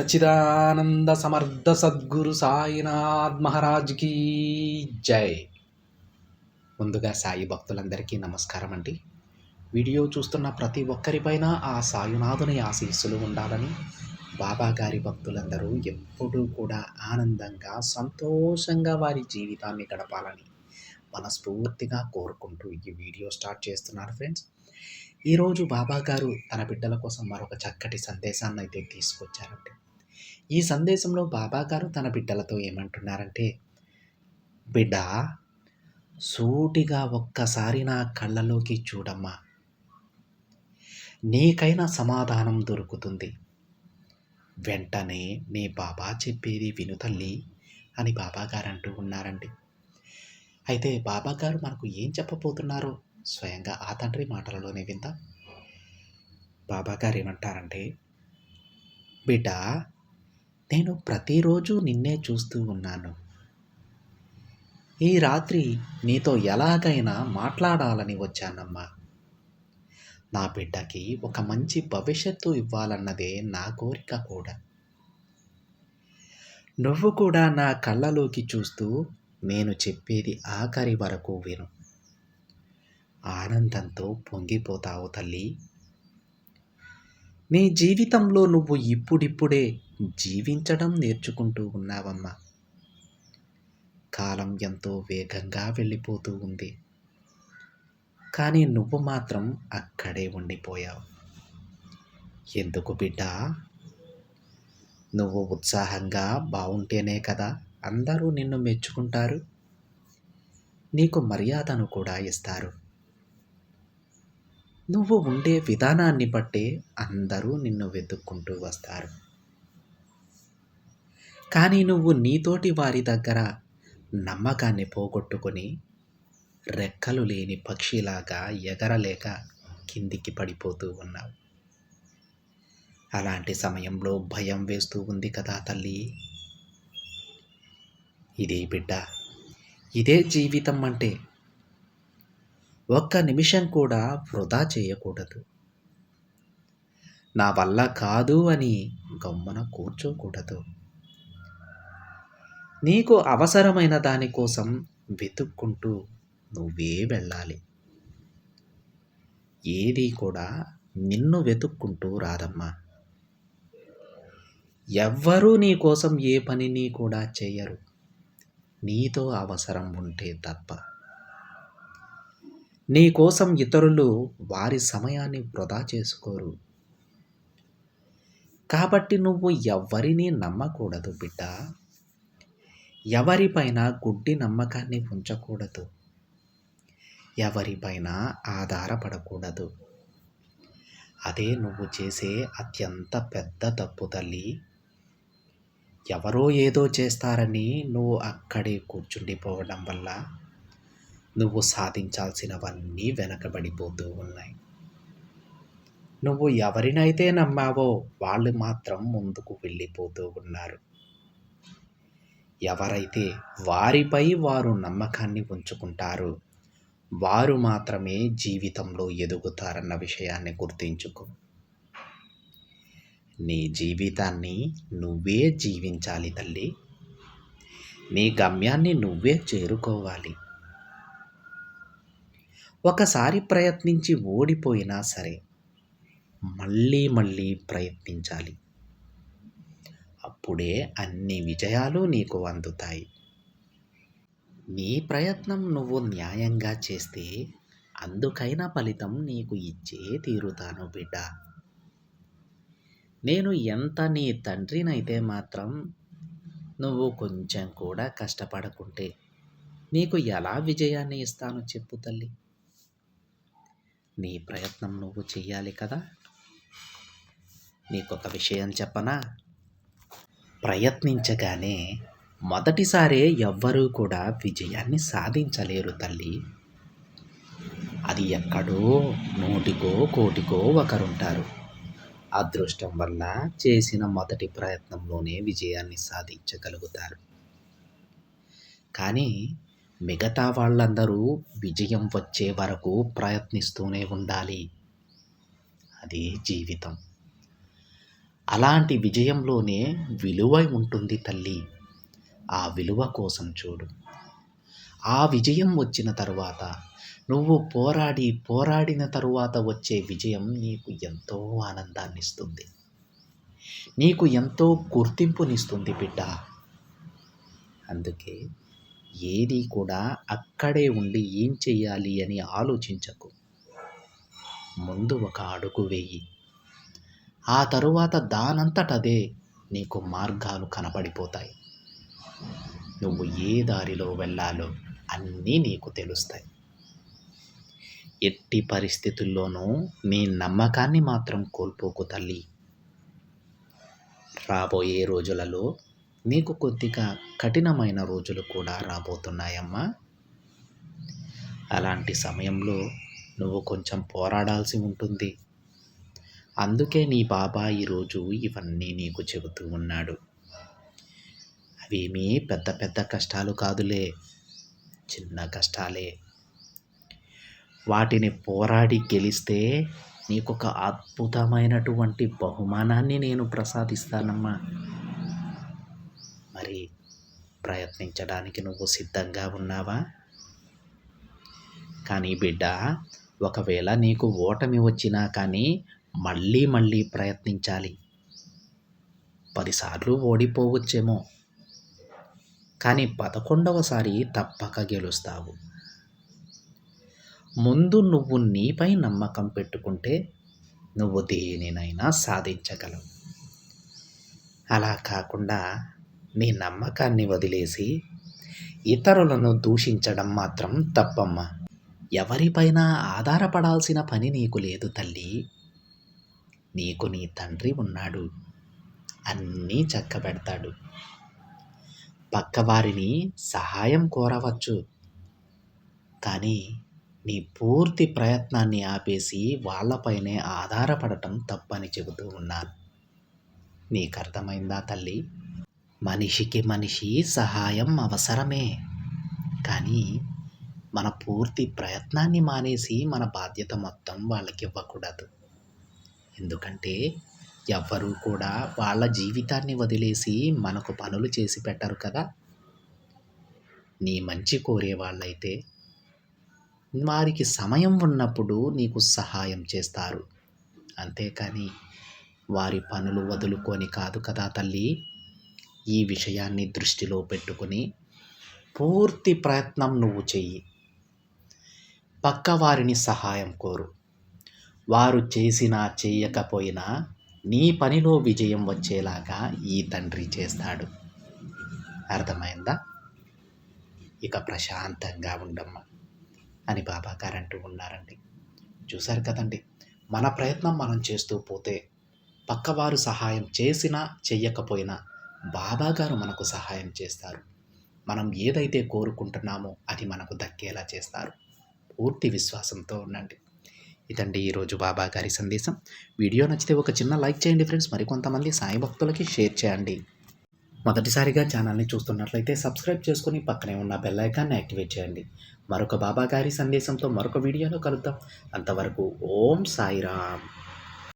సచ్చిదానంద సమర్థ సద్గురు సాయినాథ్ మహారాజ్కి జై. ముందుగా సాయి భక్తులందరికీ నమస్కారం అండి. వీడియో చూస్తున్న ప్రతి ఒక్కరిపైన ఆ సాయినాథుని ఆశీస్సులు ఉండాలని, బాబా గారి భక్తులందరూ ఎప్పుడూ కూడా ఆనందంగా సంతోషంగా వారి జీవితాన్ని గడపాలని మనస్ఫూర్తిగా కోరుకుంటూ ఈ వీడియో స్టార్ట్ చేస్తున్నారు ఫ్రెండ్స్. ఈరోజు బాబా గారు తన బిడ్డల కోసం మరొక చక్కటి సందేశాన్ని అయితే తీసుకొచ్చారండి. ఈ సందేశంలో బాబా గారు తన బిడ్డలతో ఏమంటున్నారంటే, బిడ్డ, సూటిగా ఒక్కసారి నా కళ్ళలోకి చూడమ్మా, నీకైనా సమాధానం దొరుకుతుంది. వెంటనే నీ బాబా చెప్పేది విను తల్లి అని బాబా గారు అంటూ ఉన్నారండి. అయితే బాబా గారు మనకు ఏం చెప్పబోతున్నారో స్వయంగా ఆ తండ్రి మాటలలోనే విందాం. బాబా గారు ఏమంటారంటే, బిడ్డ, నేను ప్రతిరోజు నిన్నే చూస్తూ ఉన్నాను. ఈ రాత్రి నీతో ఎలాగైనా మాట్లాడాలని వచ్చానమ్మా. నా బిడ్డకి ఒక మంచి భవిష్యత్తు ఇవ్వాలన్నదే నా కోరిక కూడా. నువ్వు కూడా నా కళ్ళలోకి చూస్తూ నేను చెప్పేది ఆఖరి వరకు విను. ఆనందంతో పొంగిపోతావు తల్లి. నీ జీవితంలో నువ్వు ఇప్పుడిప్పుడే జీవించడం నేర్చుకుంటూ ఉన్నావమ్మా. కాలం ఎంతో వేగంగా వెళ్ళిపోతూ ఉంది, కానీ నువ్వు మాత్రం అక్కడే ఉండిపోయావు. ఎందుకు బిడ్డ? నువ్వు ఉత్సాహంగా బాగుంటేనే కదా అందరూ నిన్ను మెచ్చుకుంటారు, నీకు మర్యాదను కూడా ఇస్తారు. నువ్వు ఉండే విధానాన్ని బట్టే అందరూ నిన్ను వెతుక్కుంటూ వస్తారు. కానీ నువ్వు నీతోటి వారి దగ్గర నమ్మకాన్ని పోగొట్టుకొని రెక్కలు లేని పక్షిలాగా ఎగరలేక కిందికి పడిపోతూ ఉన్నావు. అలాంటి సమయంలో భయం వేస్తూ ఉంది కదా తల్లి. ఇదే బిడ్డ, ఇదే జీవితం అంటే. ఒక్క నిమిషం కూడా వృధా చేయకూడదు. నా వల్ల కాదు అని గమ్మున కూర్చోకూడదు. నీకు అవసరమైన దానికోసం వెతుక్కుంటూ నువ్వే వెళ్ళాలి. ఏది కూడా నిన్ను వెతుక్కుంటూ రాదమ్మా. ఎవ్వరూ నీ కోసం ఏ పనిని కూడా చేయరు, నీతో అవసరం ఉంటే తప్ప. నీ కోసం ఇతరులు వారి సమయాన్ని వృధా చేసుకోరు. కాబట్టి నువ్వు ఎవ్వరినీ నమ్మకూడదు బిడ్డ. ఎవరిపైన గుడ్డి నమ్మకాన్ని ఉంచకూడదు. ఎవరిపైన ఆధారపడకూడదు. అదే నువ్వు చేసే అత్యంత పెద్ద తప్పు తల్లి. ఎవరో ఏదో చేస్తారని నువ్వు అక్కడే కూర్చుండిపోవడం వల్ల నువ్వు సాధించాల్సినవన్నీ వెనకబడిపోతూ ఉన్నాయి. నువ్వు ఎవరినైతే నమ్మావో వాళ్ళు మాత్రం ముందుకు వెళ్ళిపోతూ ఉన్నారు. ఎవరైతే వారిపై వారు నమ్మకాన్ని ఉంచుకుంటారో వారు మాత్రమే జీవితంలో ఎదుగుతారన్న విషయాన్ని గుర్తించుకో. నీ జీవితాన్ని నువ్వే జీవించాలి తల్లి. నీ గమ్యాన్ని నువ్వే చేరుకోవాలి. ఒకసారి ప్రయత్నించి ఓడిపోయినా సరే మళ్ళీ మళ్ళీ ప్రయత్నించాలి. అప్పుడే అన్ని విజయాలు నీకు అందుతాయి. నీ ప్రయత్నం నువ్వు న్యాయంగా చేస్తే అందుకైన ఫలితం నీకు ఇచ్చే తీరుతాను బిడ్డ. నేను ఎంత నీ తండ్రినైతే మాత్రం నువ్వు కొంచెం కూడా కష్టపడకుంటే నీకు ఎలా విజయాన్ని ఇస్తాను చెప్పు తల్లి. నీ ప్రయత్నం నువ్వు చెయ్యాలి కదా. నీకొక విషయం చెప్పనా? ప్రయత్నించగానే మొదటిసారే ఎవ్వరూ కూడా విజయాన్ని సాధించలేరు తల్లి. అది ఎక్కడో నూటికో కోటికో ఒకరుంటారు. అదృష్టం వల్ల చేసిన మొదటి ప్రయత్నంలోనే విజయాన్ని సాధించగలుగుతారు. కానీ మిగతా వాళ్ళందరూ విజయం వచ్చే వరకు ప్రయత్నిస్తూనే ఉండాలి. అదే జీవితం. అలాంటి విజయంలోనే విలువ ఉంటుంది తల్లి. ఆ విలువ కోసం చూడు. ఆ విజయం వచ్చిన తరువాత నువ్వు పోరాడిన తరువాత వచ్చే విజయం నీకు ఎంతో ఆనందాన్నిస్తుంది. నీకు ఎంతో గుర్తింపునిస్తుంది బిడ్డ. అందుకే ఏది కూడా అక్కడే ఉండి ఏం చెయ్యాలి అని ఆలోచించకు. ముందు ఒక అడుగు వెయ్యి. ఆ తరువాత దానంతట అదే నీకు మార్గాలు కనపడిపోతాయి. నువ్వు ఏ దారిలో వెళ్ళాలో అన్నీ నీకు తెలుస్తాయి. ఎట్టి పరిస్థితుల్లోనూ నీ నమ్మకాన్ని మాత్రం కోల్పోకు తల్లి. రాబోయే రోజులలో నీకు కొద్దిగా కఠినమైన రోజులు కూడా రాబోతున్నాయమ్మా. అలాంటి సమయంలో నువ్వు కొంచెం పోరాడాల్సి ఉంటుంది. అందుకే నీ బాబా ఈరోజు ఇవన్నీ నీకు చెబుతూ ఉన్నాడు. అవేమీ పెద్ద పెద్ద కష్టాలు కాదులే, చిన్న కష్టాలే. వాటిని పోరాడి గెలిస్తే నీకొక అద్భుతమైనటువంటి బహుమానాన్ని నేను ప్రసాదిస్తానమ్మా. మరి ప్రయత్నించడానికి నువ్వు సిద్ధంగా ఉన్నావా? కానీ బిడ్డ, ఒకవేళ నీకు ఓటమి వచ్చినా కానీ మళ్ళీ మళ్ళీ ప్రయత్నించాలి. 10 సార్లు ఓడిపోవచ్చేమో, కానీ 11వసారి తప్పక గెలుస్తావు. ముందు నువ్వు నీపై నమ్మకం పెట్టుకుంటే నువ్వు దేనినైనా సాధించగలవు. అలా కాకుండా నీ నమ్మకాన్ని వదిలేసి ఇతరులను దూషించడం మాత్రం తప్పమ్మా. ఎవరిపైన ఆధారపడాల్సిన పని నీకు లేదు తల్లి. నీకు నీ తండ్రి ఉన్నాడు, అన్నీ చక్కబెడతాడు. పక్కవారిని సహాయం కోరవచ్చు, కానీ నీ పూర్తి ప్రయత్నాన్ని ఆపేసి వాళ్ళపైనే ఆధారపడటం తప్పని చెబుతూ ఉన్నాను. నీకు అర్థమైందా తల్లి? మనిషికి మనిషి సహాయం అవసరమే, కానీ మన పూర్తి ప్రయత్నాన్ని మానేసి మన బాధ్యత మొత్తం వాళ్ళకి ఇవ్వకూడదు. ఎందుకంటే ఎవ్వరూ కూడా వాళ్ళ జీవితాన్ని వదిలేసి మనకు పనులు చేసి పెట్టరు కదా. నీ మంచి కోరే వాళ్ళైతే వారికి సమయం ఉన్నప్పుడు నీకు సహాయం చేస్తారు, అంతేకాని వారి పనులు వదులుకొని కాదు కదా తల్లి. ఈ విషయాన్ని దృష్టిలో పెట్టుకుని పూర్తి ప్రయత్నం నువ్వు చెయ్యి. పక్క వారిని సహాయం కోరు. వారు చేసినా చేయకపోయినా నీ పనిలో విజయం వచ్చేలాగా ఈ తండ్రి చేస్తాడు. అర్థమైందా? ఇక ప్రశాంతంగా ఉండమ్మా అని బాబాగారు అంటూ ఉన్నారండి. చూశారు కదండి, మన ప్రయత్నం మనం చేస్తూ పోతే పక్కవారు సహాయం చేసినా చెయ్యకపోయినా బాబాగారు మనకు సహాయం చేస్తారు. మనం ఏదైతే కోరుకుంటున్నామో అది మనకు దక్కేలా చేస్తారు. పూర్తి విశ్వాసంతో ఉండండి. ఇదండి ఈరోజు బాబాగారి సందేశం. వీడియో నచ్చితే ఒక చిన్న లైక్ చేయండి ఫ్రెండ్స్. మరికొంతమంది సాయి భక్తులకి షేర్ చేయండి. మొదటిసారిగా ఛానల్ని చూస్తున్నట్లయితే సబ్స్క్రైబ్ చేసుకుని పక్కనే ఉన్న బెల్ ఐకాన్ని యాక్టివేట్ చేయండి. మరొక బాబాగారి సందేశంతో మరొక వీడియోలో కలుద్దాం. అంతవరకు ఓం సాయిరామ్.